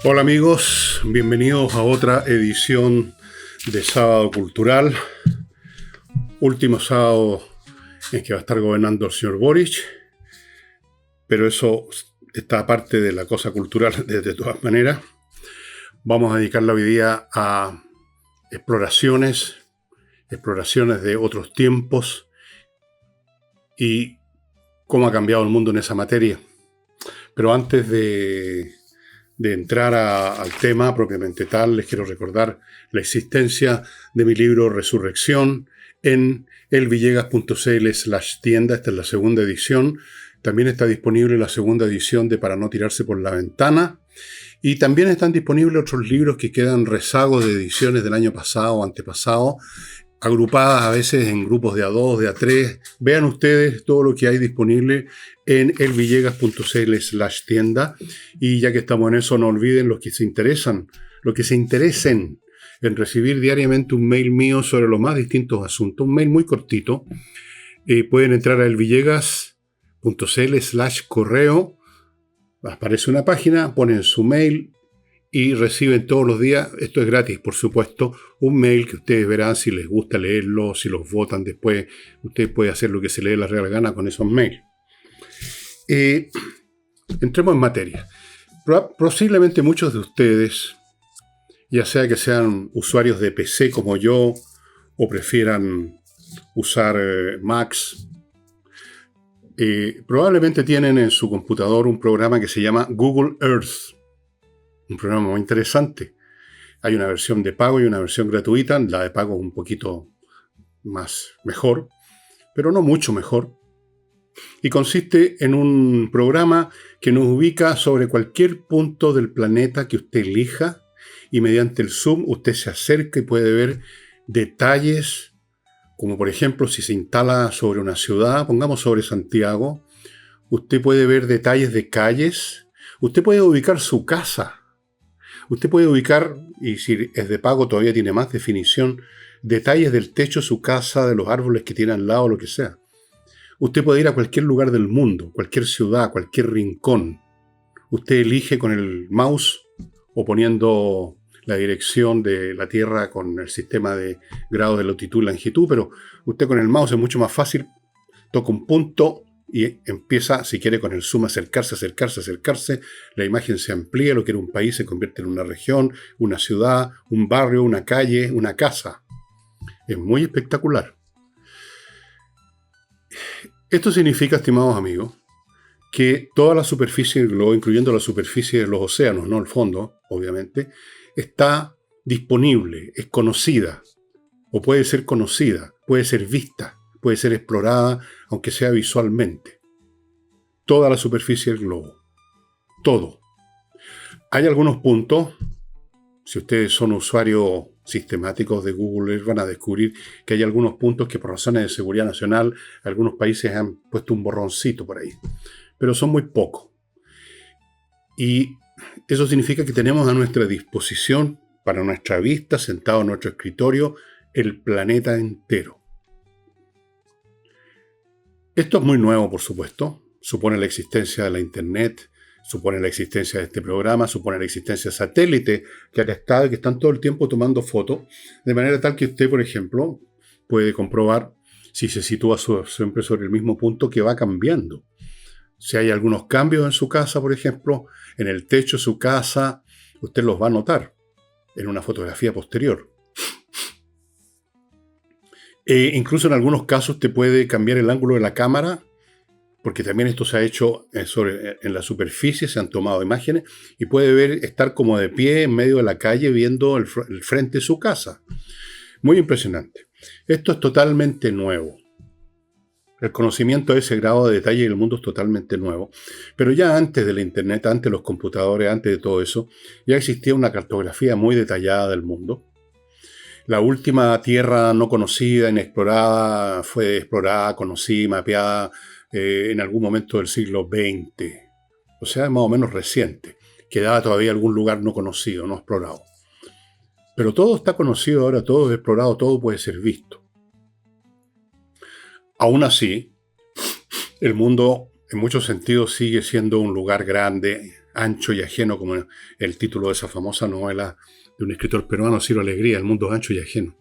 Hola amigos, bienvenidos a otra edición de Sábado Cultural, último sábado en que va a estar gobernando el señor Boric, pero eso está aparte de la cosa cultural de todas maneras. Vamos a dedicar la hoy día a exploraciones de otros tiempos y cómo ha cambiado el mundo en esa materia. Pero antes de entrar al tema propiamente tal, les quiero recordar la existencia de mi libro Resurrección en elvillegas.cl/tienda. Esta es la segunda edición. También está disponible la segunda edición de Para no tirarse por la ventana. Y también están disponibles otros libros que quedan rezagos de ediciones del año pasado o antepasado, agrupadas a veces en grupos de A2, de A3. Vean ustedes todo lo que hay disponible en elvillegas.cl/tienda. Y ya que estamos en eso, no olviden los que se interesen en recibir diariamente un mail mío sobre los más distintos asuntos, un mail muy cortito. Pueden entrar a elvillegas.cl/correo. Aparece una página, ponen su mail y reciben todos los días, esto es gratis por supuesto, un mail que ustedes verán si les gusta leerlo, si los votan después. Ustedes pueden hacer lo que se les dé la real gana con esos mails. Entremos en materia. Posiblemente muchos de ustedes, ya sea que sean usuarios de PC como yo, o prefieran usar Macs, probablemente tienen en su computador un programa que se llama Google Earth. Un programa muy interesante. Hay una versión de pago y una versión gratuita. La de pago es un poquito mejor, pero no mucho mejor. Y consiste en un programa que nos ubica sobre cualquier punto del planeta que usted elija, y mediante el zoom usted se acerca y puede ver detalles, como por ejemplo si se instala sobre una ciudad, pongamos sobre Santiago, usted puede ver detalles de calles, usted puede ubicar su casa. Usted puede ubicar, y si es de pago todavía tiene más definición, detalles del techo de su casa, de los árboles que tiene al lado, lo que sea. Usted puede ir a cualquier lugar del mundo, cualquier ciudad, cualquier rincón. Usted elige con el mouse o poniendo la dirección de la Tierra con el sistema de grados de latitud y longitud, pero usted con el mouse es mucho más fácil. Toca un punto y empieza, si quiere, con el zoom a acercarse. La imagen se amplía, lo que era un país se convierte en una región, una ciudad, un barrio, una calle, una casa. Es muy espectacular. Esto significa, estimados amigos, que toda la superficie del globo, incluyendo la superficie de los océanos, no el fondo, obviamente, está disponible, es conocida, o puede ser conocida, puede ser vista, puede ser explorada, aunque sea visualmente. Toda la superficie del globo. Todo. Hay algunos puntos, si ustedes son usuarios sistemáticos de Google Earth, van a descubrir que hay algunos puntos que por razones de seguridad nacional, algunos países han puesto un borroncito por ahí. Pero son muy pocos. Y eso significa que tenemos a nuestra disposición, para nuestra vista, sentado en nuestro escritorio, el planeta entero. Esto es muy nuevo, por supuesto. Supone la existencia de la Internet, supone la existencia de este programa, supone la existencia de satélites que acá están, que están todo el tiempo tomando fotos, de manera tal que usted, por ejemplo, puede comprobar si se sitúa siempre sobre el mismo punto, que va cambiando. Si hay algunos cambios en su casa, por ejemplo, en el techo de su casa, usted los va a notar en una fotografía posterior. Incluso en algunos casos te puede cambiar el ángulo de la cámara, porque también esto se ha hecho en la superficie, se han tomado imágenes, y puede estar como de pie en medio de la calle viendo el frente de su casa. Muy impresionante. Esto es totalmente nuevo. El conocimiento de ese grado de detalle del mundo es totalmente nuevo. Pero ya antes de la Internet, antes de los computadores, antes de todo eso, ya existía una cartografía muy detallada del mundo. La última tierra no conocida, inexplorada, fue explorada, conocida, mapeada en algún momento del siglo XX. O sea, más o menos reciente. Quedaba todavía algún lugar no conocido, no explorado. Pero todo está conocido ahora, todo es explorado, todo puede ser visto. Aún así, el mundo en muchos sentidos sigue siendo un lugar grande, ancho y ajeno, como el título de esa famosa novela de un escritor peruano, Ciro Alegría, El mundo es ancho y ajeno.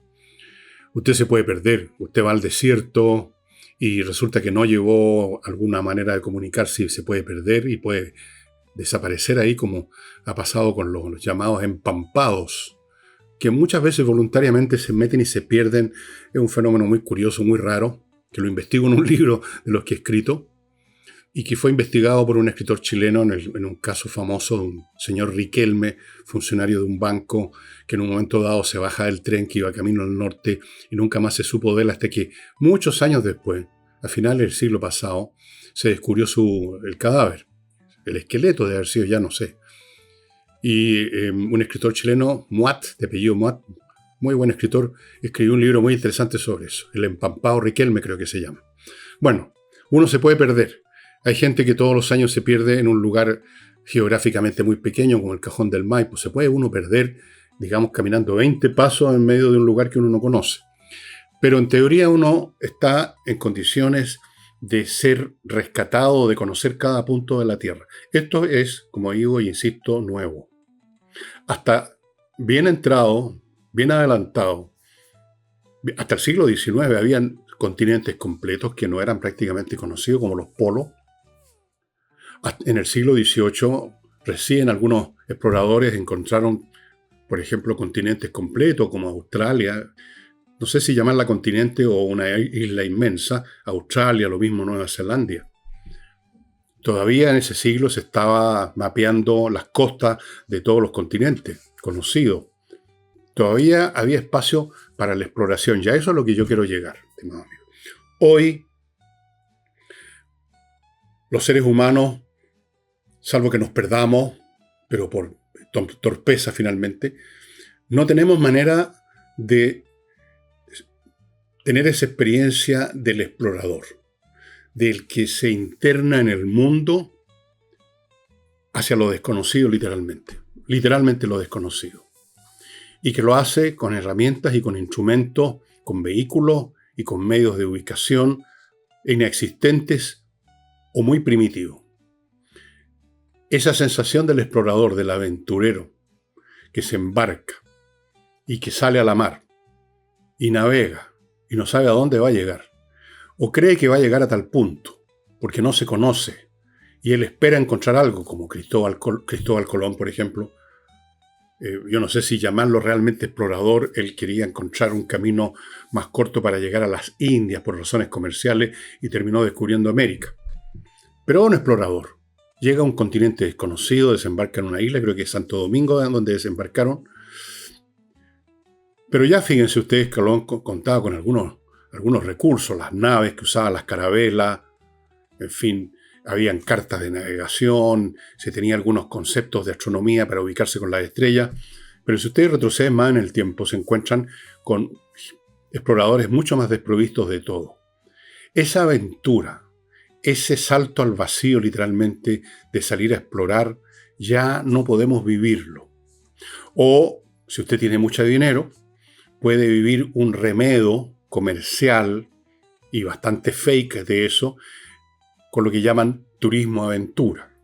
Usted se puede perder, usted va al desierto y resulta que no llevó alguna manera de comunicarse y se puede perder y puede desaparecer ahí, como ha pasado con los llamados empampados, que muchas veces voluntariamente se meten y se pierden. Es un fenómeno muy curioso, muy raro, que lo investigo en un libro de los que he escrito, y que fue investigado por un escritor chileno en un caso famoso de un señor Riquelme, funcionario de un banco, que en un momento dado se baja del tren que iba camino al norte y nunca más se supo de él hasta que muchos años después, a finales del siglo pasado, se descubrió el cadáver, el esqueleto de haber sido, ya no sé. Y un escritor chileno, Muat, de apellido Muat, muy buen escritor, escribió un libro muy interesante sobre eso, El empampado Riquelme creo que se llama. Bueno, uno se puede perder. Hay gente que todos los años se pierde en un lugar geográficamente muy pequeño, como el Cajón del Maipo. Se puede uno perder, digamos, caminando 20 pasos en medio de un lugar que uno no conoce. Pero en teoría uno está en condiciones de ser rescatado, de conocer cada punto de la Tierra. Esto es, como digo y insisto, nuevo. Hasta bien entrado, bien adelantado, hasta el siglo XIX habían continentes completos que no eran prácticamente conocidos, como los polos. En el siglo XVIII, recién algunos exploradores encontraron, por ejemplo, continentes completos como Australia. No sé si llamarla continente o una isla inmensa. Australia, lo mismo Nueva Zelanda. Todavía en ese siglo se estaba mapeando las costas de todos los continentes conocidos. Todavía había espacio para la exploración. Ya eso es lo que yo quiero llegar, estimados amigos. Hoy, los seres humanos, salvo que nos perdamos, pero por torpeza finalmente, no tenemos manera de tener esa experiencia del explorador, del que se interna en el mundo hacia lo desconocido literalmente lo desconocido, y que lo hace con herramientas y con instrumentos, con vehículos y con medios de ubicación inexistentes o muy primitivos. Esa sensación del explorador, del aventurero, que se embarca y que sale a la mar y navega y no sabe a dónde va a llegar, o cree que va a llegar a tal punto, porque no se conoce, y él espera encontrar algo, como Cristóbal Colón, por ejemplo. Yo no sé si llamarlo realmente explorador, él quería encontrar un camino más corto para llegar a las Indias por razones comerciales y terminó descubriendo América. Pero un explorador llega a un continente desconocido, desembarca en una isla, creo que es Santo Domingo, donde desembarcaron. Pero ya fíjense ustedes que Colón contaba con algunos recursos, las naves que usaban, las carabelas, en fin, habían cartas de navegación, se tenía algunos conceptos de astronomía para ubicarse con las estrellas. Pero si ustedes retroceden más en el tiempo, se encuentran con exploradores mucho más desprovistos de todo. Esa aventura, ese salto al vacío literalmente de salir a explorar, ya no podemos vivirlo. O, si usted tiene mucho dinero, puede vivir un remedo comercial y bastante fake de eso, con lo que llaman turismo aventura.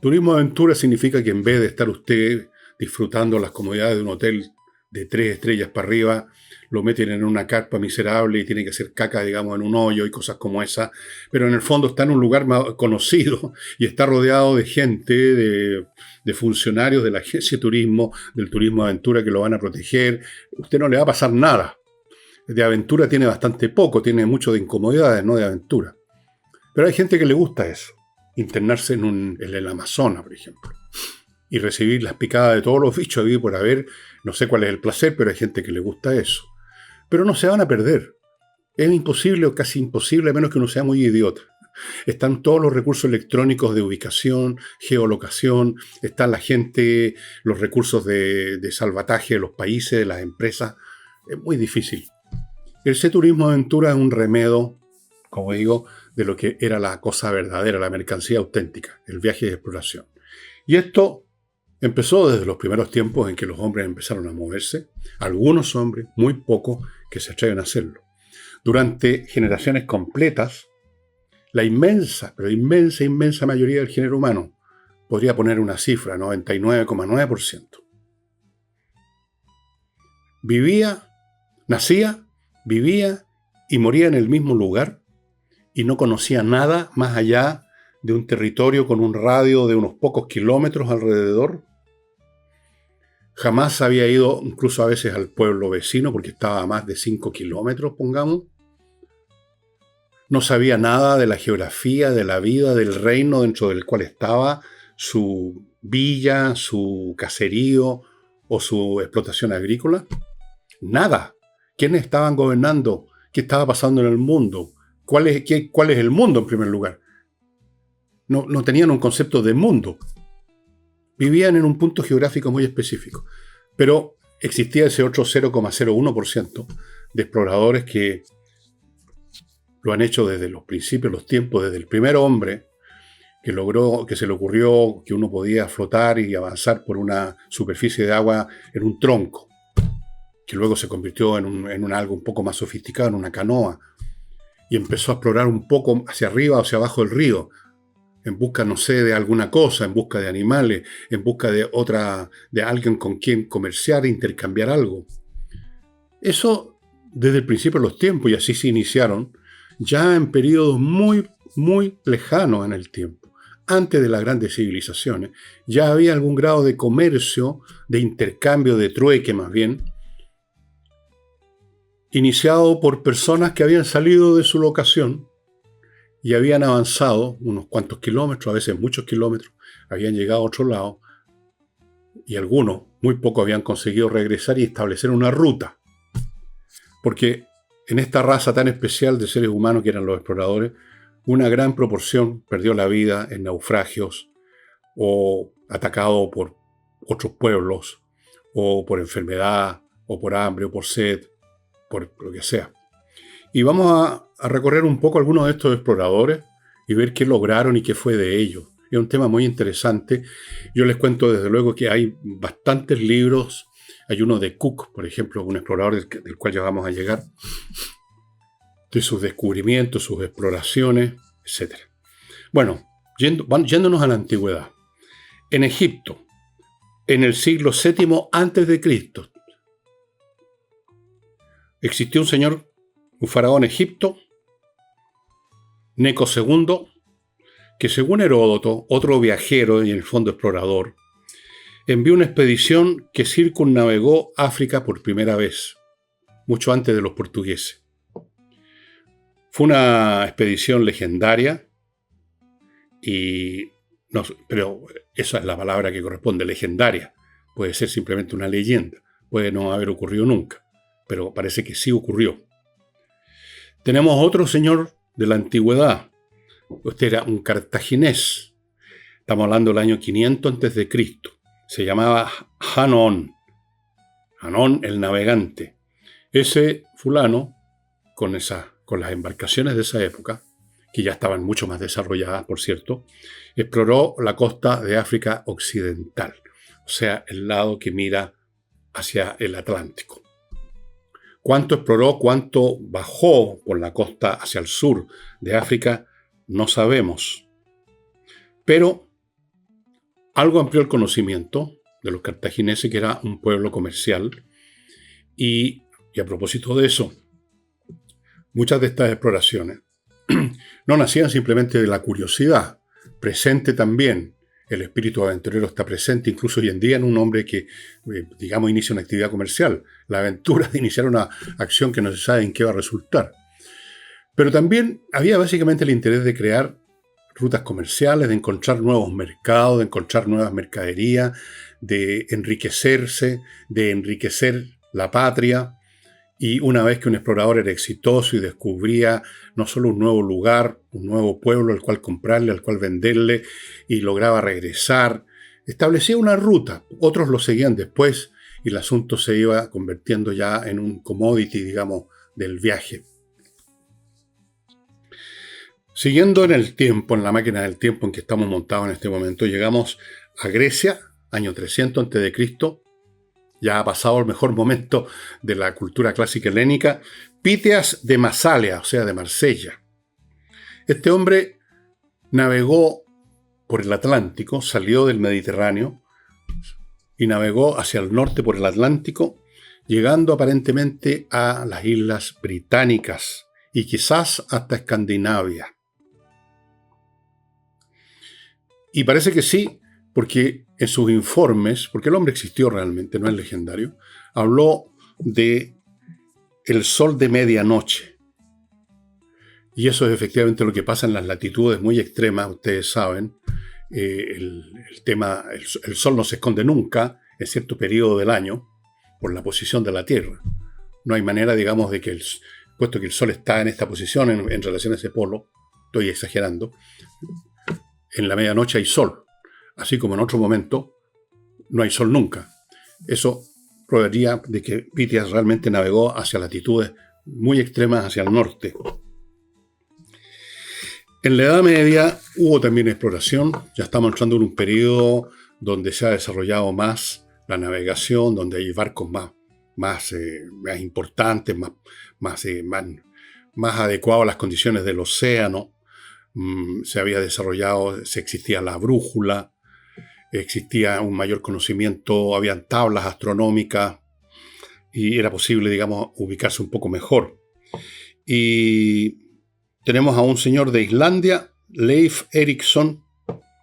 Turismo aventura significa que en vez de estar usted disfrutando las comodidades de un hotel de 3 estrellas para arriba, lo meten en una carpa miserable y tiene que hacer caca, digamos, en un hoyo y cosas como esa, pero en el fondo está en un lugar más conocido y está rodeado de gente, de funcionarios de la agencia de turismo, del turismo aventura que lo van a proteger. Usted no le va a pasar nada. De aventura tiene bastante poco, tiene mucho de incomodidades, no de aventura. Pero hay gente que le gusta eso, internarse en el Amazonas, por ejemplo, y recibir las picadas de todos los bichos y por haber, no sé cuál es el placer, pero hay gente que le gusta eso. Pero no se van a perder. Es imposible o casi imposible, a menos que uno sea muy idiota. Están todos los recursos electrónicos de ubicación, geolocación, está la gente, los recursos de salvataje de los países, de las empresas. Es muy difícil. Ese turismo aventura es un remedio, como digo, de lo que era la cosa verdadera, la mercancía auténtica, el viaje de exploración. Y esto empezó desde los primeros tiempos en que los hombres empezaron a moverse, algunos hombres, muy pocos, que se atreven a hacerlo. Durante generaciones completas, la inmensa, pero inmensa mayoría del género humano, podría poner una cifra, 99,9%. Nacía, vivía y moría en el mismo lugar y no conocía nada más allá de un territorio con un radio de unos pocos kilómetros alrededor. Jamás había ido incluso a veces al pueblo vecino porque estaba a más de 5 kilómetros, pongamos. No sabía nada de la geografía, de la vida, del reino dentro del cual estaba, su villa, su caserío o su explotación agrícola. Nada. ¿Quiénes estaban gobernando? ¿Qué estaba pasando en el mundo? ¿Cuál es el mundo en primer lugar? No tenían un concepto de mundo. Vivían en un punto geográfico muy específico. Pero existía ese otro 0,01% de exploradores que lo han hecho desde los principios, los tiempos, desde el primer hombre que se le ocurrió que uno podía flotar y avanzar por una superficie de agua en un tronco, que luego se convirtió en algo un poco más sofisticado, en una canoa, y empezó a explorar un poco hacia arriba o hacia abajo del río, en busca, no sé, de alguna cosa, en busca de animales, en busca de alguien con quien comerciar e intercambiar algo. Eso desde el principio de los tiempos, y así se iniciaron, ya en periodos muy, muy lejanos en el tiempo. Antes de las grandes civilizaciones, ya había algún grado de comercio, de intercambio, de trueque más bien, iniciado por personas que habían salido de su locación y habían avanzado unos cuantos kilómetros, a veces muchos kilómetros, habían llegado a otro lado, y algunos, muy pocos, habían conseguido regresar y establecer una ruta. Porque en esta raza tan especial de seres humanos que eran los exploradores, una gran proporción perdió la vida en naufragios o atacado por otros pueblos, o por enfermedad, o por hambre, o por sed, por lo que sea. Y vamos a recorrer un poco algunos de estos exploradores y ver qué lograron y qué fue de ellos. Es un tema muy interesante. Yo les cuento desde luego que hay bastantes libros. Hay uno de Cook, por ejemplo, un explorador del cual ya vamos a llegar, de sus descubrimientos, sus exploraciones, etc. Bueno, yéndonos a la antigüedad. En Egipto, en el siglo VII a.C., existió un faraón egipto, Neco II, que según Heródoto, otro viajero y en el fondo explorador, envió una expedición que circunnavegó África por primera vez, mucho antes de los portugueses. Fue una expedición legendaria, pero esa es la palabra que corresponde, legendaria. Puede ser simplemente una leyenda, puede no haber ocurrido nunca, pero parece que sí ocurrió. Tenemos otro señor de la antigüedad. Este era un cartaginés. Estamos hablando del año 500 a.C. Se llamaba Hanón. Hanón el navegante. Ese fulano, con las embarcaciones de esa época, que ya estaban mucho más desarrolladas, por cierto, exploró la costa de África Occidental, o sea, el lado que mira hacia el Atlántico. Cuánto exploró, cuánto bajó por la costa hacia el sur de África, no sabemos. Pero algo amplió el conocimiento de los cartagineses, que era un pueblo comercial. Y a propósito de eso, muchas de estas exploraciones no nacían simplemente de la curiosidad, presente también. El espíritu aventurero está presente incluso hoy en día en un hombre que, inicia una actividad comercial. La aventura de iniciar una acción que no se sabe en qué va a resultar. Pero también había básicamente el interés de crear rutas comerciales, de encontrar nuevos mercados, de encontrar nuevas mercaderías, de enriquecerse, de enriquecer la patria. Y una vez que un explorador era exitoso y descubría no solo un nuevo lugar, un nuevo pueblo al cual comprarle, al cual venderle, y lograba regresar, establecía una ruta. Otros lo seguían después y el asunto se iba convirtiendo ya en un commodity, digamos, del viaje. Siguiendo en el tiempo, en la máquina del tiempo en que estamos montados en este momento, llegamos a Grecia, año 300 a.C., ya ha pasado el mejor momento de la cultura clásica helénica, Píteas de Masalia, o sea, de Marsella. Este hombre navegó por el Atlántico, salió del Mediterráneo y navegó hacia el norte por el Atlántico, llegando aparentemente a las islas británicas y quizás hasta Escandinavia. Y parece que sí, porque en sus informes, porque el hombre existió realmente, no es legendario, habló de el sol de medianoche. Y eso es efectivamente lo que pasa en las latitudes muy extremas, ustedes saben. El sol no se esconde nunca en cierto periodo del año por la posición de la Tierra. No hay manera, digamos, de que, puesto que el sol está en esta posición en relación a ese polo, estoy exagerando, en la medianoche hay sol, así como en otro momento no hay sol nunca. Eso probaría de que Pytheas realmente navegó hacia latitudes muy extremas hacia el norte. En la Edad Media hubo también exploración, ya estamos entrando en un periodo donde se ha desarrollado más la navegación, donde hay barcos más importantes, más adecuados a las condiciones del océano. Se había desarrollado, existía la brújula, existía un mayor conocimiento, habían tablas astronómicas y era posible, digamos, ubicarse un poco mejor. Y tenemos a un señor de Islandia, Leif Erikson,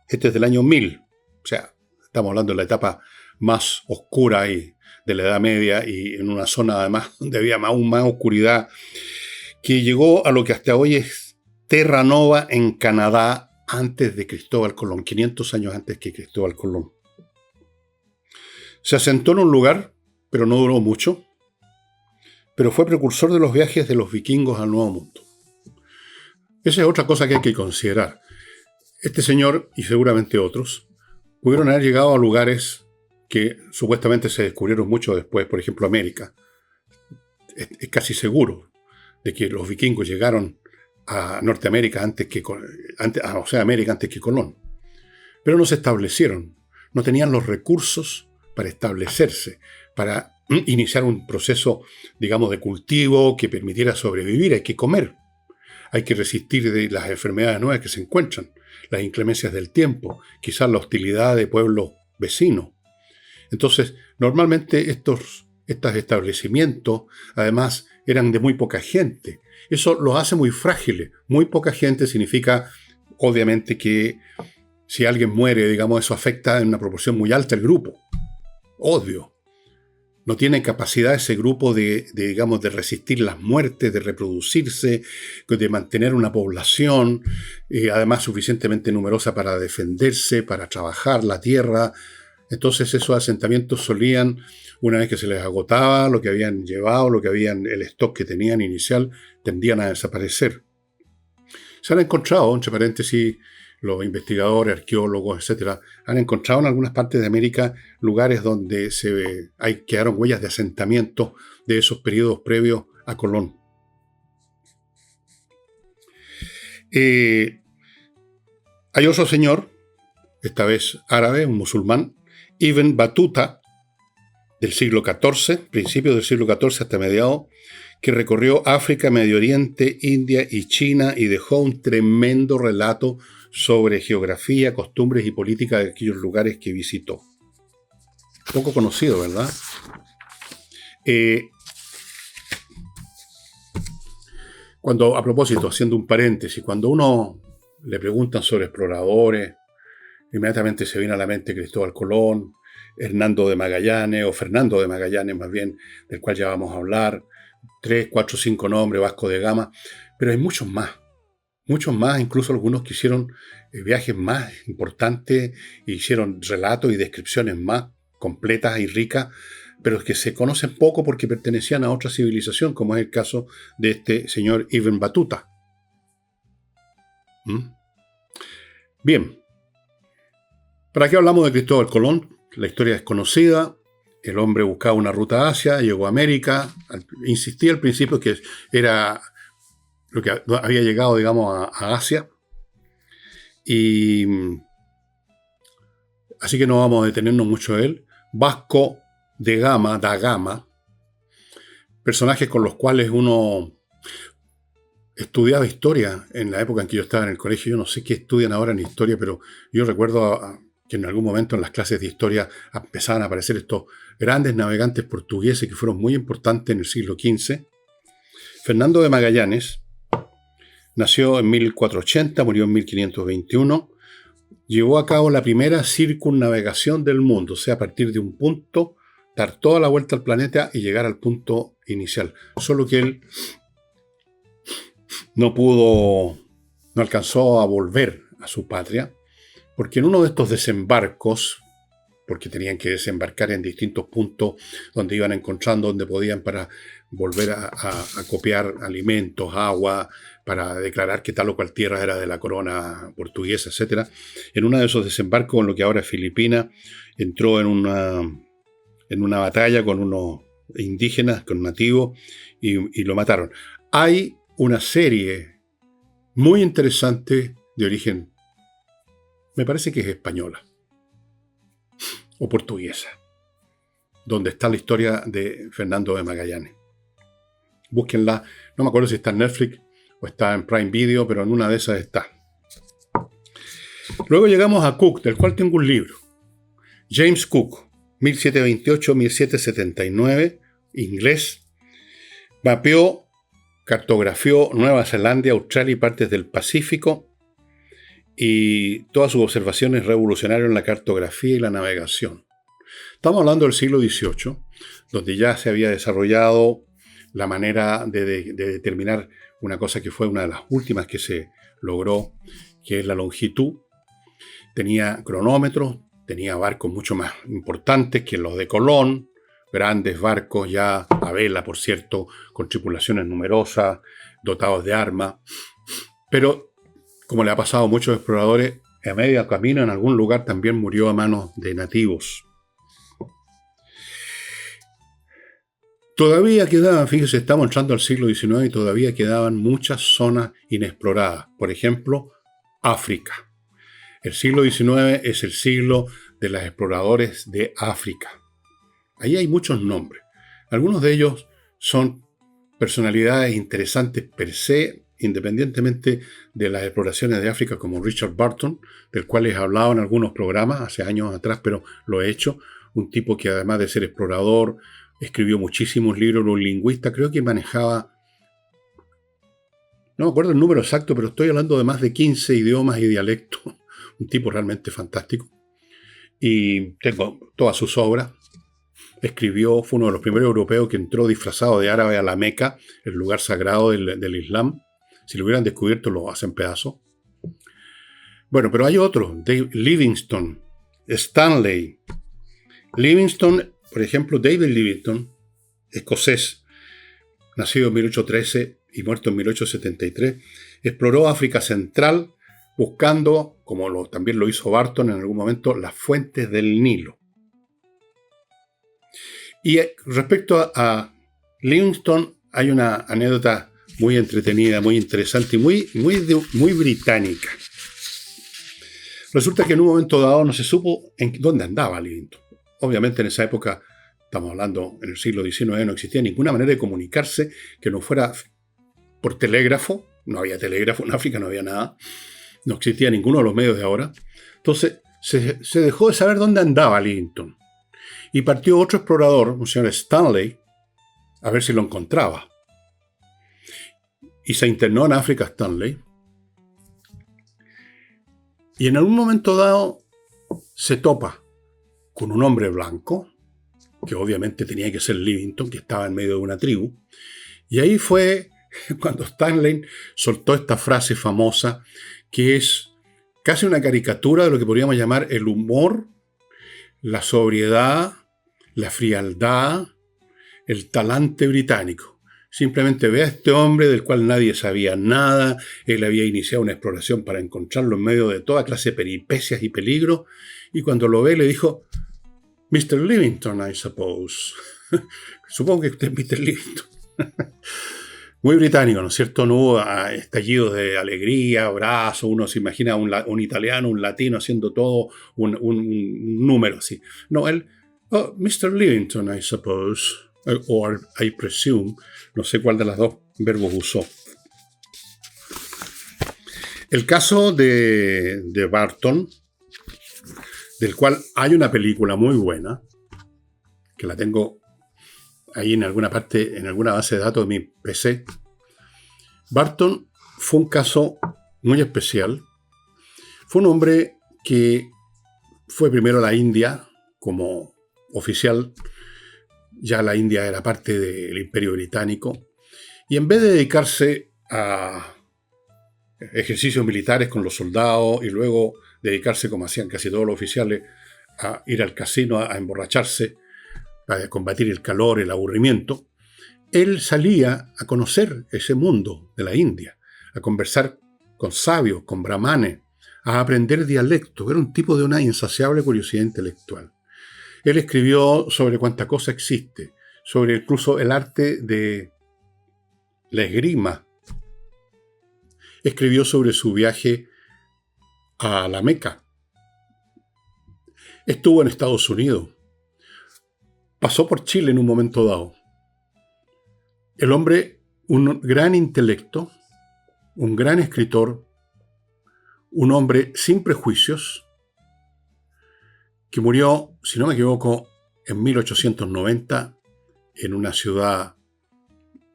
este es del año 1000, o sea, estamos hablando de la etapa más oscura de la Edad Media y en una zona además donde había aún más oscuridad, que llegó a lo que hasta hoy es Terra Nova en Canadá antes de Cristóbal Colón, 500 años antes que Cristóbal Colón. Se asentó en un lugar, pero no duró mucho, pero fue precursor de los viajes de los vikingos al Nuevo Mundo. Esa es otra cosa que hay que considerar. Este señor, y seguramente otros, pudieron haber llegado a lugares que supuestamente se descubrieron mucho después, por ejemplo, América. Es casi seguro de que los vikingos llegaron a Norteamérica América antes que Colón. Pero no se establecieron, no tenían los recursos para establecerse, para iniciar un proceso, digamos, de cultivo que permitiera sobrevivir. Hay que comer. Hay que resistir de las enfermedades nuevas que se encuentran, las inclemencias del tiempo, quizás la hostilidad de pueblos vecinos. Entonces, normalmente estos establecimientos, además, eran de muy poca gente. Eso los hace muy frágiles. Muy poca gente significa, obviamente, que si alguien muere, digamos, eso afecta en una proporción muy alta al grupo. Obvio. No tiene capacidad ese grupo de resistir las muertes, de reproducirse, de mantener una población, además suficientemente numerosa para defenderse, para trabajar la tierra. Entonces esos asentamientos solían, una vez que se les agotaba lo que habían llevado, el stock que tenían inicial, tendían a desaparecer. Se han encontrado, entre paréntesis, los investigadores, arqueólogos, etcétera, han encontrado en algunas partes de América lugares donde quedaron huellas de asentamiento de esos periodos previos a Colón. Hay otro señor, esta vez árabe, un musulmán, Ibn Battuta, del siglo XIV, principios del siglo XIV hasta mediados, que recorrió África, Medio Oriente, India y China y dejó un tremendo relato sobre geografía, costumbres y política de aquellos lugares que visitó. Poco conocido, ¿verdad? A propósito, haciendo un paréntesis, cuando uno le preguntan sobre exploradores, inmediatamente se viene a la mente Cristóbal Colón, Hernando de Magallanes, o Fernando de Magallanes más bien, del cual ya vamos a hablar, 3, 4, 5 nombres, Vasco de Gama, pero hay muchos más, incluso algunos que hicieron viajes más importantes, hicieron relatos y descripciones más completas y ricas, pero que se conocen poco porque pertenecían a otra civilización, como es el caso de este señor Ibn Battuta. Bien, ¿para qué hablamos de Cristóbal Colón? La historia es conocida. El hombre buscaba una ruta a Asia, llegó a América. Insistí al principio que era lo que había llegado, digamos, a Asia. Y así que no vamos a detenernos mucho en él. Vasco da Gama, personajes con los cuales uno estudiaba historia en la época en que yo estaba en el colegio. Yo no sé qué estudian ahora en historia, pero yo recuerdo que en algún momento en las clases de historia empezaban a aparecer estos grandes navegantes portugueses que fueron muy importantes en el siglo XV. Fernando de Magallanes nació en 1480, murió en 1521. Llevó a cabo la primera circunnavegación del mundo, o sea, a partir de un punto, dar toda la vuelta al planeta y llegar al punto inicial. Solo que él no alcanzó a volver a su patria, porque en uno de estos desembarcos, porque tenían que desembarcar en distintos puntos donde iban encontrando, donde podían para volver a copiar alimentos, agua, para declarar que tal o cual tierra era de la corona portuguesa, etc. En uno de esos desembarcos, en lo que ahora es Filipinas, entró en una batalla con unos indígenas, con nativos, y lo mataron. Hay una serie muy interesante de origen, me parece que es española o portuguesa, donde está la historia de Fernando de Magallanes. Búsquenla, no me acuerdo si está en Netflix o está en Prime Video, pero en una de esas está. Luego llegamos a Cook, del cual tengo un libro. James Cook, 1728-1779, inglés, mapeó, cartografió Nueva Zelanda, Australia y partes del Pacífico, y todas sus observaciones revolucionaron la cartografía y la navegación. Estamos hablando del siglo XVIII, donde ya se había desarrollado la manera de determinar una cosa que fue una de las últimas que se logró, que es la longitud. Tenía cronómetros, tenía barcos mucho más importantes que los de Colón, grandes barcos ya a vela, por cierto, con tripulaciones numerosas, dotados de armas, pero como le ha pasado a muchos exploradores, a medio camino en algún lugar también murió a manos de nativos. Todavía quedaban, fíjense, estamos entrando al siglo XIX y todavía quedaban muchas zonas inexploradas. Por ejemplo, África. El siglo XIX es el siglo de los exploradores de África. Ahí hay muchos nombres. Algunos de ellos son personalidades interesantes per se, independientemente de las exploraciones de África, como Richard Burton, del cual les he hablado en algunos programas hace años atrás, pero lo he hecho. Un tipo que además de ser explorador, escribió muchísimos libros, un lingüista, creo que manejaba, no me acuerdo el número exacto, pero estoy hablando de más de 15 idiomas y dialectos. Un tipo realmente fantástico. Y tengo todas sus obras. Escribió, fue uno de los primeros europeos que entró disfrazado de árabe a la Meca, el lugar sagrado del Islam. Si lo hubieran descubierto, lo hacen pedazos. Bueno, pero hay otros. Livingstone, Stanley. Livingstone, por ejemplo, David Livingstone, escocés, nacido en 1813 y muerto en 1873, exploró África Central buscando, como también lo hizo Barton en algún momento, las fuentes del Nilo. Y respecto a Livingstone, hay una anécdota muy entretenida, muy interesante y muy británica. Resulta que en un momento dado no se supo en dónde andaba Livingstone. Obviamente en esa época, estamos hablando en el siglo XIX, no existía ninguna manera de comunicarse que no fuera por telégrafo. No había telégrafo en África, no había nada. No existía ninguno de los medios de ahora. Entonces se dejó de saber dónde andaba Livingstone. Y partió otro explorador, un señor Stanley, a ver si lo encontraba. Y se internó en África Stanley. Y en algún momento dado se topa con un hombre blanco, que obviamente tenía que ser Livingstone, que estaba en medio de una tribu. Y ahí fue cuando Stanley soltó esta frase famosa, que es casi una caricatura de lo que podríamos llamar el humor, la sobriedad, la frialdad, el talante británico. Simplemente ve a este hombre del cual nadie sabía nada. Él había iniciado una exploración para encontrarlo en medio de toda clase de peripecias y peligros. Y cuando lo ve le dijo, Mr. Livingstone, I suppose. Supongo que usted es Mr. Livingstone. Muy británico, ¿no es cierto? No hubo estallidos de alegría, abrazos. Uno se imagina un italiano, un latino haciendo todo un número así. No, él, oh, Mr. Livingstone, I suppose. Or I presume. No sé cuál de las dos verbos usó. El caso de Barton, del cual hay una película muy buena, que la tengo ahí en alguna parte, en alguna base de datos de mi PC. Barton fue un caso muy especial. Fue un hombre que fue primero a la India como oficial. Ya la India era parte del Imperio Británico. Y en vez de dedicarse a ejercicios militares con los soldados y luego dedicarse, como hacían casi todos los oficiales, a ir al casino a emborracharse, a combatir el calor, el aburrimiento, él salía a conocer ese mundo de la India, a conversar con sabios, con brahmanes, a aprender dialectos. Era un tipo de una insaciable curiosidad intelectual. Él escribió sobre cuánta cosa existe, sobre incluso el arte de la esgrima. Escribió sobre su viaje a la Meca. Estuvo en Estados Unidos. Pasó por Chile en un momento dado. El hombre, un gran intelecto, un gran escritor, un hombre sin prejuicios, que murió, si no me equivoco, en 1890 en una ciudad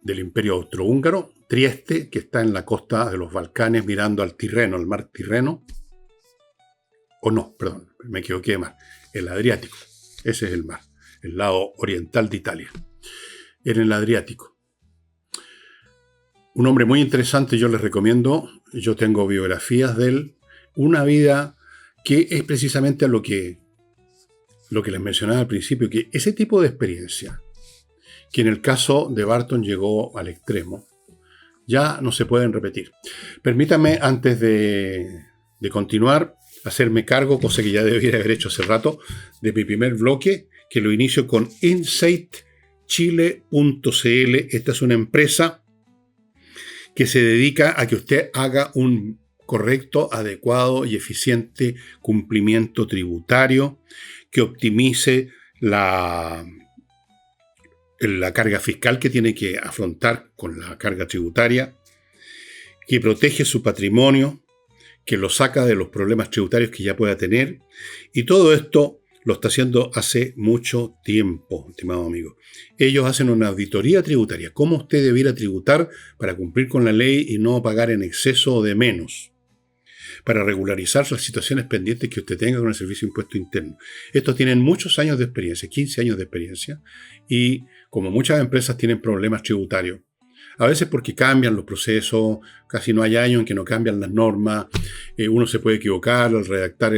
del Imperio Austrohúngaro, Trieste, que está en la costa de los Balcanes mirando al Tirreno, al mar Tirreno. O no, perdón, me equivoqué de mar. El Adriático, ese es el mar, el lado oriental de Italia. Era en el Adriático. Un hombre muy interesante, yo les recomiendo. Yo tengo biografías de él. Una vida que es precisamente a lo que les mencionaba al principio, que ese tipo de experiencia, que en el caso de Barton llegó al extremo, ya no se pueden repetir. Permítame, antes de continuar, hacerme cargo, cosa que ya debería haber hecho hace rato, de mi primer bloque, que lo inicio con insightchile.cl. Esta es una empresa que se dedica a que usted haga un correcto, adecuado y eficiente cumplimiento tributario, que optimice la carga fiscal que tiene que afrontar con la carga tributaria, que protege su patrimonio, que lo saca de los problemas tributarios que ya pueda tener, y todo esto lo está haciendo hace mucho tiempo, estimado amigo. Ellos hacen una auditoría tributaria, cómo usted debiera tributar para cumplir con la ley y no pagar en exceso o de menos, para regularizar las situaciones pendientes que usted tenga con el Servicio de Impuesto Interno. Estos tienen muchos años de experiencia, 15 años de experiencia, y como muchas empresas tienen problemas tributarios, a veces porque cambian los procesos, casi no hay año en que no cambian las normas, uno se puede equivocar al redactar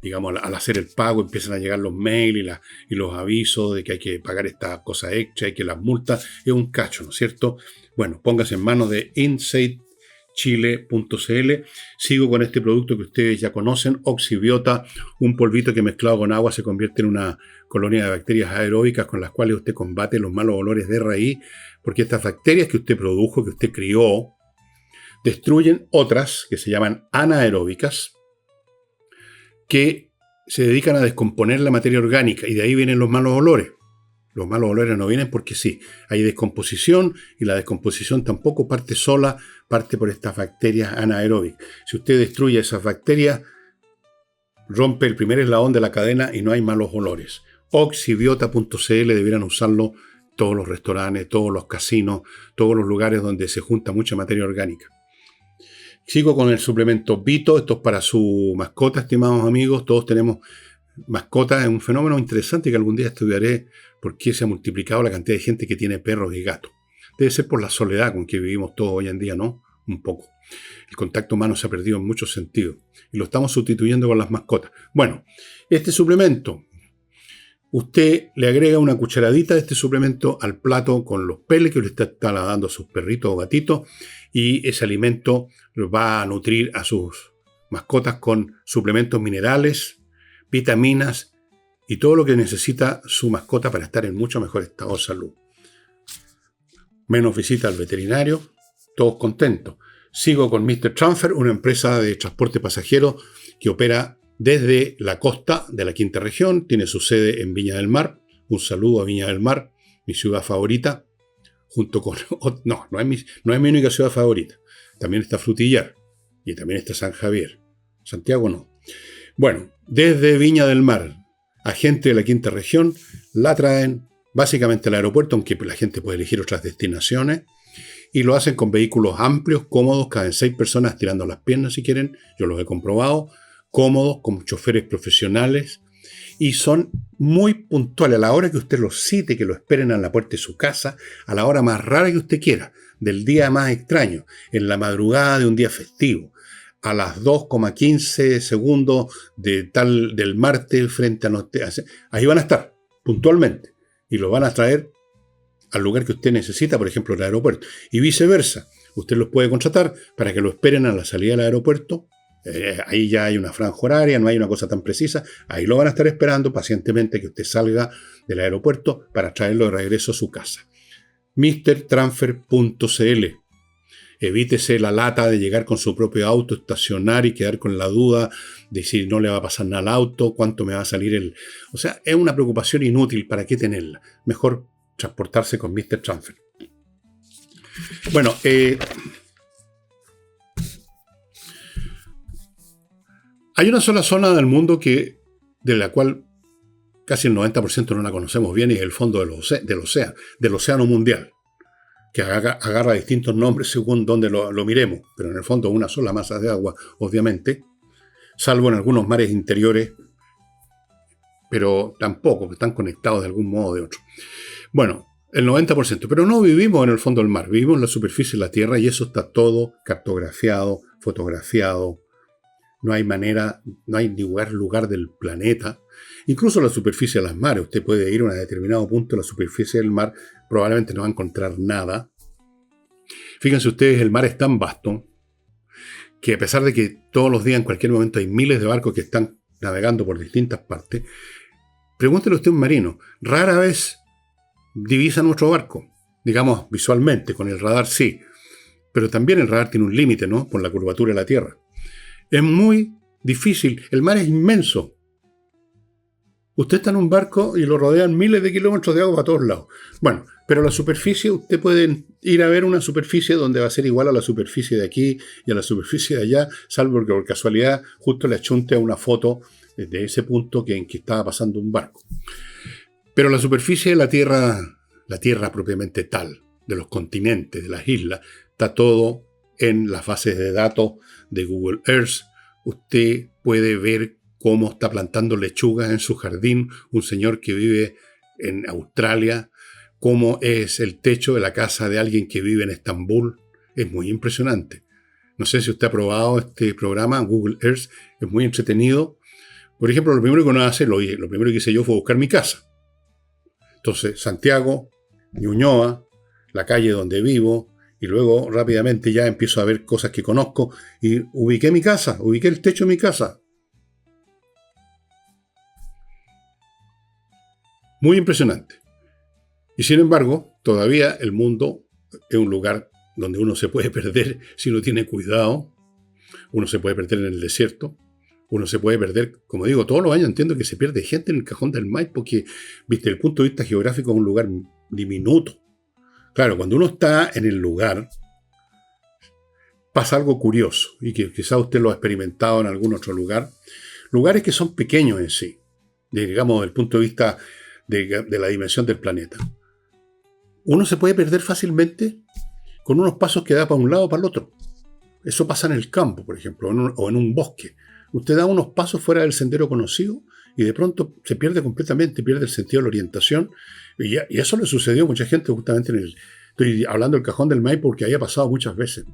digamos, al hacer el pago empiezan a llegar los mails y los avisos de que hay que pagar esta cosa extra y que las multas es un cacho, ¿no es cierto? Bueno, póngase en manos de insightchile.cl. Sigo con este producto que ustedes ya conocen, Oxibiota, un polvito que mezclado con agua se convierte en una colonia de bacterias aeróbicas con las cuales usted combate los malos olores de raíz, porque estas bacterias que usted produjo, que usted crió, destruyen otras que se llaman anaeróbicas, que se dedican a descomponer la materia orgánica, y de ahí vienen los malos olores. Los malos olores no vienen porque sí, hay descomposición, y la descomposición tampoco parte sola, parte por estas bacterias anaeróbicas. Si usted destruye esas bacterias, rompe el primer eslabón de la cadena y no hay malos olores. Oxibiota.cl, debieran usarlo todos los restaurantes, todos los casinos, todos los lugares donde se junta mucha materia orgánica. Sigo con el suplemento Vito. Esto es para su mascota, estimados amigos. Todos tenemos mascotas. Es un fenómeno interesante que algún día estudiaré por qué se ha multiplicado la cantidad de gente que tiene perros y gatos. Debe ser por la soledad con que vivimos todos hoy en día, ¿no? Un poco. El contacto humano se ha perdido en muchos sentidos y lo estamos sustituyendo con las mascotas. Bueno, este suplemento, usted le agrega una cucharadita de este suplemento al plato con los peles que usted está dando a sus perritos o gatitos, y ese alimento va a nutrir a sus mascotas con suplementos minerales, vitaminas y todo lo que necesita su mascota para estar en mucho mejor estado de salud. Menos visita al veterinario, todos contentos. Sigo con Mr. Transfer, una empresa de transporte pasajero que opera desde la costa de la quinta región, tiene su sede en Viña del Mar. Un saludo a Viña del Mar, mi ciudad favorita, junto con... No es mi única ciudad favorita. También está Frutillar. Y también está San Javier. Santiago no. Bueno, desde Viña del Mar a gente de la quinta región la traen básicamente al aeropuerto, aunque la gente puede elegir otras destinaciones, y lo hacen con vehículos amplios, cómodos, caben 6 personas tirando las piernas si quieren, yo los he comprobado, cómodos, con choferes profesionales, y son muy puntuales a la hora que usted los cite, que lo esperen a la puerta de su casa, a la hora más rara que usted quiera, del día más extraño, en la madrugada de un día festivo, a las 2,15 segundos del martes frente a nosotros. Ahí van a estar, puntualmente, y lo van a traer al lugar que usted necesita, por ejemplo, el aeropuerto, y viceversa. Usted los puede contratar para que lo esperen a la salida del aeropuerto. Ahí ya hay una franja horaria, no hay una cosa tan precisa. Ahí lo van a estar esperando pacientemente que usted salga del aeropuerto para traerlo de regreso a su casa. mrtransfer.cl. Evítese la lata de llegar con su propio auto, estacionar y quedar con la duda de si no le va a pasar nada al auto, cuánto me va a salir el... O sea, es una preocupación inútil, ¿para qué tenerla? Mejor transportarse con Mr. Transfer. Bueno, hay una sola zona del mundo de la cual casi el 90% no la conocemos bien, y es el fondo del océano mundial, que agarra distintos nombres según donde lo miremos, pero en el fondo una sola masa de agua, obviamente, salvo en algunos mares interiores, pero tampoco, que están conectados de algún modo o de otro. Bueno, el 90%, pero no vivimos en el fondo del mar, vivimos en la superficie de la Tierra, y eso está todo cartografiado, fotografiado. No hay manera, no hay lugar del planeta. Incluso la superficie de las mares. Usted puede ir a un determinado punto de la superficie del mar, probablemente no va a encontrar nada. Fíjense ustedes, el mar es tan vasto que a pesar de que todos los días, en cualquier momento, hay miles de barcos que están navegando por distintas partes, pregúntele usted a un marino, rara vez divisa nuestro barco, digamos visualmente, con el radar sí, pero también el radar tiene un límite, ¿no? Por la curvatura de la Tierra. Es muy difícil, el mar es inmenso. Usted está en un barco y lo rodean miles de kilómetros de agua a todos lados. Bueno, pero la superficie, usted puede ir a ver una superficie donde va a ser igual a la superficie de aquí y a la superficie de allá, salvo que por casualidad justo le achunte a una foto de ese punto en que estaba pasando un barco. Pero la superficie de la Tierra propiamente tal, de los continentes, de las islas, está todo en las bases de datos de Google Earth. Usted puede ver cómo está plantando lechugas en su jardín un señor que vive en Australia, cómo es el techo de la casa de alguien que vive en Estambul. Es muy impresionante. No sé si usted ha probado este programa, Google Earth, es muy entretenido. Por ejemplo, lo primero que uno hace, lo primero que hice yo fue buscar mi casa. Entonces, Santiago, Ñuñoa, la calle donde vivo, y luego rápidamente ya empiezo a ver cosas que conozco y ubiqué mi casa, ubiqué el techo de mi casa. Muy impresionante. Y sin embargo, todavía el mundo es un lugar donde uno se puede perder si no tiene cuidado. Uno se puede perder en el desierto. Uno se puede perder, como digo, todos los años entiendo que se pierde gente en el Cajón del Maipo, porque, viste, desde el punto de vista geográfico es un lugar diminuto. Claro, cuando uno está en el lugar, pasa algo curioso, y que quizá usted lo ha experimentado en algún otro lugar. Lugares que son pequeños en sí, digamos, desde el punto de vista de la dimensión del planeta. Uno se puede perder fácilmente con unos pasos que da para un lado o para el otro. Eso pasa en el campo, por ejemplo, o en un bosque. Usted da unos pasos fuera del sendero conocido y de pronto se pierde completamente, pierde el sentido de la orientación. Y eso le sucedió a mucha gente justamente estoy hablando del Cajón del Maipo porque ahí ha pasado muchas veces.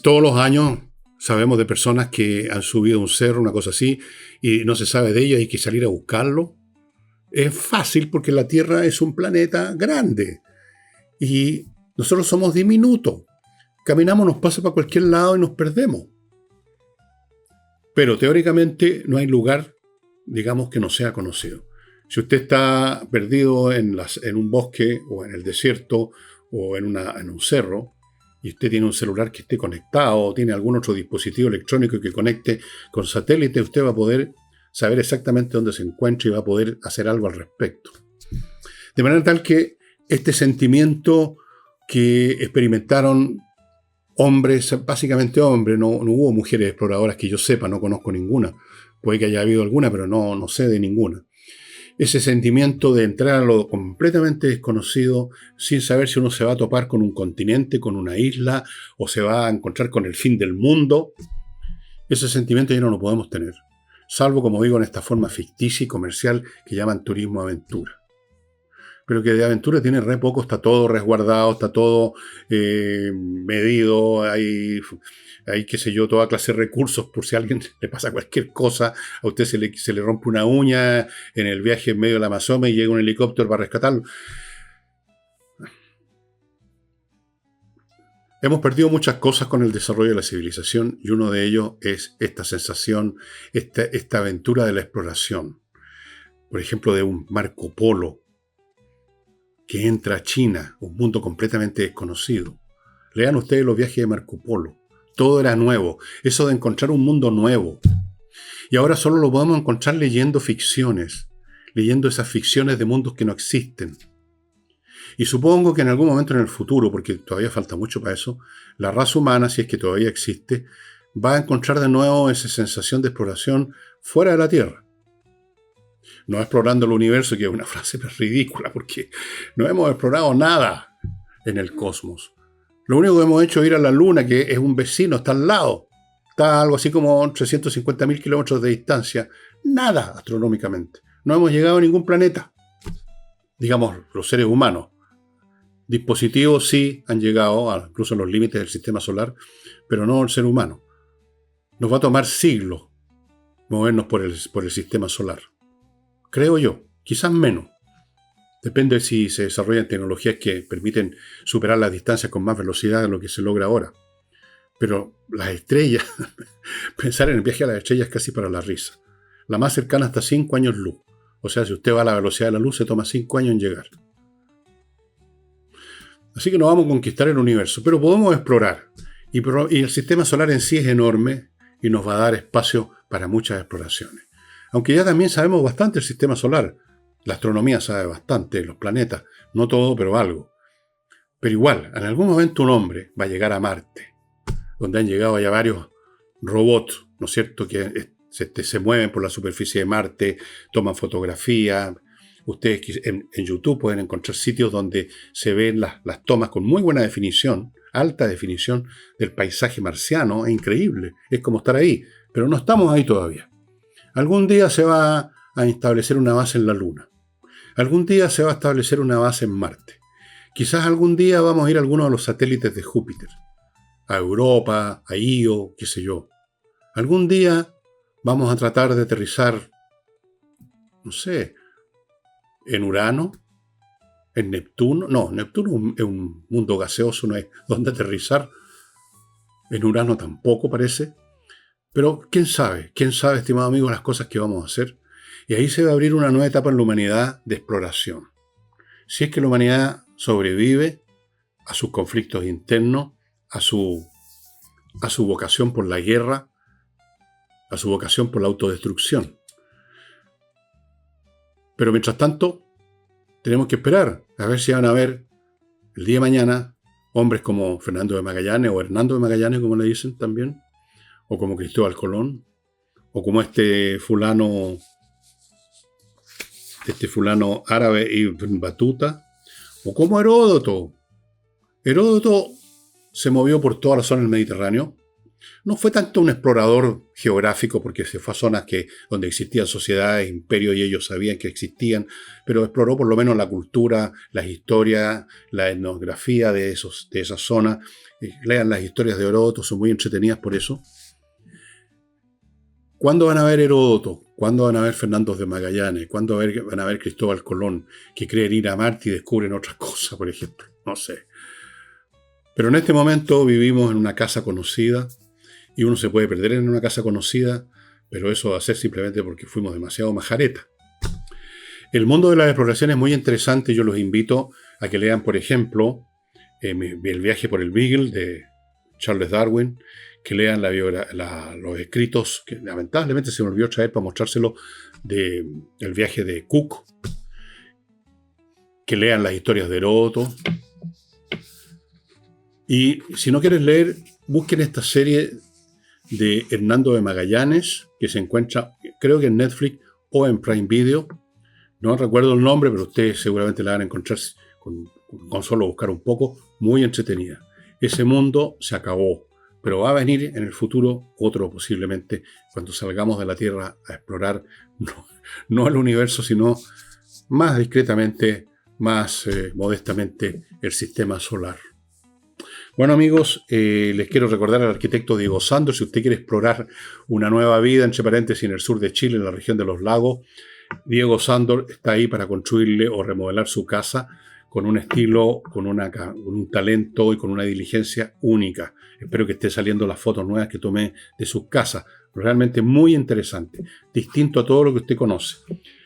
Todos los años sabemos de personas que han subido un cerro, una cosa así, y no se sabe de ellas y hay que salir a buscarlo. Es fácil porque la Tierra es un planeta grande y nosotros somos diminutos. Caminamos, nos pasa para cualquier lado y nos perdemos. Pero teóricamente no hay lugar, digamos, que no sea conocido. Si usted está perdido en un bosque o en el desierto o en un cerro, y usted tiene un celular que esté conectado o tiene algún otro dispositivo electrónico que conecte con satélite, usted va a poder saber exactamente dónde se encuentra y va a poder hacer algo al respecto. De manera tal que este sentimiento que experimentaron hombres, básicamente hombres, no hubo mujeres exploradoras que yo sepa, no conozco ninguna. Puede que haya habido alguna, pero no sé de ninguna. Ese sentimiento de entrar a lo completamente desconocido, sin saber si uno se va a topar con un continente, con una isla, o se va a encontrar con el fin del mundo, ese sentimiento ya no lo podemos tener. Salvo, como digo, en esta forma ficticia y comercial que llaman turismo-aventura. Pero que de aventura tiene re poco, está todo resguardado, está todo medido, hay, qué sé yo, toda clase de recursos por si a alguien le pasa cualquier cosa, a usted se le rompe una uña en el viaje en medio del Amazonas y llega un helicóptero para rescatarlo. Hemos perdido muchas cosas con el desarrollo de la civilización y uno de ellos es esta sensación, esta aventura de la exploración. Por ejemplo, de un Marco Polo que entra a China, un mundo completamente desconocido. Lean ustedes los viajes de Marco Polo. Todo era nuevo. Eso de encontrar un mundo nuevo. Y ahora solo lo podemos encontrar leyendo ficciones. Leyendo esas ficciones de mundos que no existen. Y supongo que en algún momento en el futuro, porque todavía falta mucho para eso, la raza humana, si es que todavía existe, va a encontrar de nuevo esa sensación de exploración fuera de la Tierra. No explorando el universo, que es una frase ridícula, porque no hemos explorado nada en el cosmos. Lo único que hemos hecho es ir a la Luna, que es un vecino, está al lado. Está algo así como 350.000 kilómetros de distancia. Nada astronómicamente. No hemos llegado a ningún planeta. Digamos, los seres humanos. Dispositivos sí han llegado, incluso a los límites del sistema solar, pero no el ser humano. Nos va a tomar siglos movernos por el sistema solar. Creo yo, quizás menos. Depende de si se desarrollan tecnologías que permiten superar las distancias con más velocidad de lo que se logra ahora. Pero las estrellas, pensar en el viaje a las estrellas es casi para la risa. La más cercana está 5 años luz. O sea, si usted va a la velocidad de la luz, se toma 5 años en llegar. Así que no vamos a conquistar el universo, pero podemos explorar. Y el sistema solar en sí es enorme y nos va a dar espacio para muchas exploraciones. Aunque ya también sabemos bastante del sistema solar. La astronomía sabe bastante, los planetas. No todo, pero algo. Pero igual, en algún momento un hombre va a llegar a Marte, donde han llegado ya varios robots, ¿no es cierto?, que se mueven por la superficie de Marte, toman fotografías. Ustedes en YouTube pueden encontrar sitios donde se ven las tomas con muy buena definición, alta definición del paisaje marciano. Es increíble, es como estar ahí, pero no estamos ahí todavía. Algún día se va a establecer una base en la Luna. Algún día se va a establecer una base en Marte. Quizás algún día vamos a ir a alguno de los satélites de Júpiter. A Europa, a Io, qué sé yo. Algún día vamos a tratar de aterrizar, no sé, en Urano, en Neptuno. No, Neptuno es un mundo gaseoso, no hay donde aterrizar. En Urano tampoco parece. Pero quién sabe, estimado amigo, las cosas que vamos a hacer. Y ahí se va a abrir una nueva etapa en la humanidad de exploración. Si es que la humanidad sobrevive a sus conflictos internos, a su vocación por la guerra, a su vocación por la autodestrucción. Pero mientras tanto, tenemos que esperar a ver si van a haber el día de mañana hombres como Fernando de Magallanes o Hernando de Magallanes, como le dicen también, o como Cristóbal Colón, o como este fulano árabe Ibn Battuta, o como Heródoto. Heródoto se movió por toda la zona del Mediterráneo. No fue tanto un explorador geográfico, porque se fue a zonas donde existían sociedades, imperios, y ellos sabían que existían, pero exploró por lo menos la cultura, las historias, la etnografía de esas zonas. Lean las historias de Heródoto, son muy entretenidas por eso. ¿Cuándo van a ver Heródoto? ¿Cuándo van a ver Fernando de Magallanes? ¿Cuándo van a ver Cristóbal Colón, que creen ir a Marte y descubren otras cosas, por ejemplo? No sé. Pero en este momento vivimos en una casa conocida, y uno se puede perder en una casa conocida, pero eso va a ser simplemente porque fuimos demasiado majareta. El mundo de la exploración es muy interesante. Yo los invito a que lean, por ejemplo, El viaje por el Beagle de Charles Darwin, que lean los escritos, que lamentablemente se me olvidó traer para mostrárselo, del viaje de Cook, que lean las historias de Heródoto, Y si no quieres leer, busquen esta serie de Hernando de Magallanes, que se encuentra, creo que en Netflix o en Prime Video. No recuerdo el nombre, pero ustedes seguramente la van a encontrar con solo buscar un poco. Muy entretenida. Ese mundo se acabó, pero va a venir en el futuro otro posiblemente, cuando salgamos de la Tierra a explorar no el universo, sino más discretamente, más modestamente el sistema solar. Bueno, amigos, les quiero recordar al arquitecto Diego Sándor, si usted quiere explorar una nueva vida, entre paréntesis, en el sur de Chile, en la región de los lagos, Diego Sándor está ahí para construirle o remodelar su casa con un estilo, con un talento y con una diligencia única. Espero que esté saliendo las fotos nuevas que tomé de sus casas. Realmente muy interesante, distinto a todo lo que usted conoce.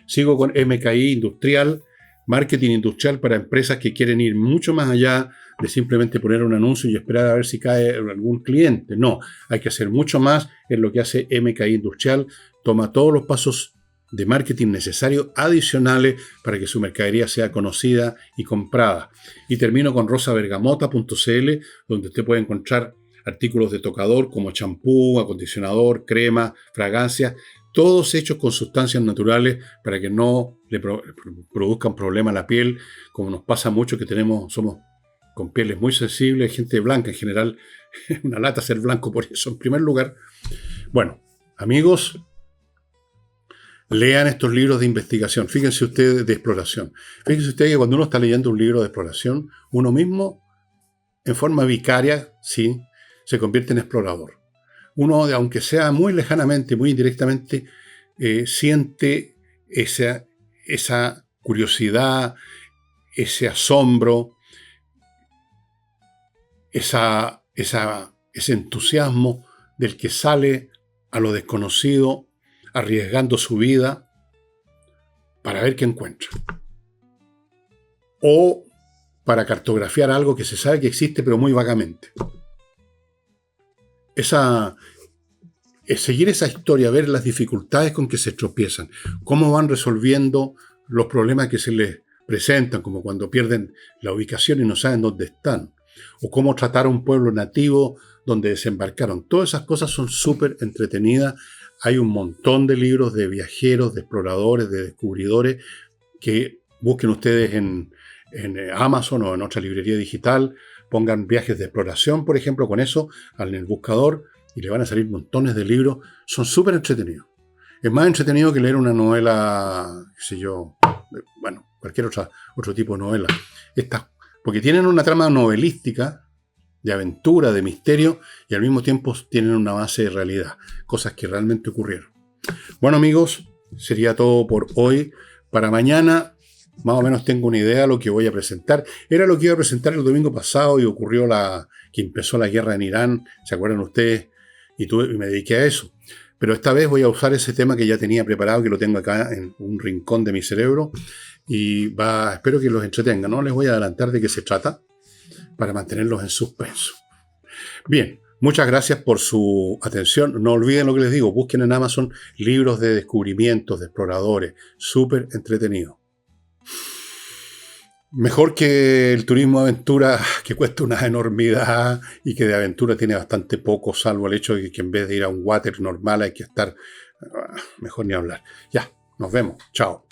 Sigo con MKI Industrial, marketing industrial para empresas que quieren ir mucho más allá de simplemente poner un anuncio y esperar a ver si cae algún cliente. No, hay que hacer mucho más en lo que hace MKI Industrial. Toma todos los pasos de marketing necesarios adicionales para que su mercadería sea conocida y comprada. Y termino con rosabergamota.cl, donde usted puede encontrar artículos de tocador como champú, acondicionador, crema, fragancias, todos hechos con sustancias naturales para que no le produzcan problema a la piel, como nos pasa mucho que somos con pieles muy sensibles, gente blanca en general, una lata ser blanco por eso en primer lugar. Bueno, amigos, lean estos libros de investigación, fíjense ustedes, de exploración. Fíjense ustedes que cuando uno está leyendo un libro de exploración, uno mismo, en forma vicaria, sí, se convierte en explorador. Uno, aunque sea muy lejanamente, muy indirectamente, siente esa curiosidad, ese asombro, ese entusiasmo del que sale a lo desconocido, arriesgando su vida para ver qué encuentra. O para cartografiar algo que se sabe que existe, pero muy vagamente. Seguir esa historia, ver las dificultades con que se tropiezan, cómo van resolviendo los problemas que se les presentan, como cuando pierden la ubicación y no saben dónde están, o cómo tratar a un pueblo nativo donde desembarcaron. Todas esas cosas son súper entretenidas. Hay un montón de libros de viajeros, de exploradores, de descubridores, que busquen ustedes en Amazon o en otra librería digital, pongan viajes de exploración, por ejemplo, con eso en el buscador, y le van a salir montones de libros. Son súper entretenidos. Es más entretenido que leer una novela, qué sé yo, bueno, cualquier otro tipo de novela. Porque tienen una trama novelística, de aventura, de misterio, y al mismo tiempo tienen una base de realidad, cosas que realmente ocurrieron. Bueno, amigos, sería todo por hoy. Para mañana, más o menos tengo una idea de lo que voy a presentar. Era lo que iba a presentar el domingo pasado y ocurrió que empezó la guerra en Irán, ¿se acuerdan ustedes? Y me dediqué a eso. Pero esta vez voy a usar ese tema que ya tenía preparado, que lo tengo acá en un rincón de mi cerebro, y espero que los entretenga. No les voy a adelantar de qué se trata, para mantenerlos en suspenso. Bien, muchas gracias por su atención. No olviden lo que les digo, busquen en Amazon libros de descubrimientos, de exploradores, súper entretenidos. Mejor que el turismo de aventura, que cuesta una enormidad y que de aventura tiene bastante poco, salvo el hecho de que en vez de ir a un water normal hay que estar, mejor ni hablar. Ya, nos vemos. Chao.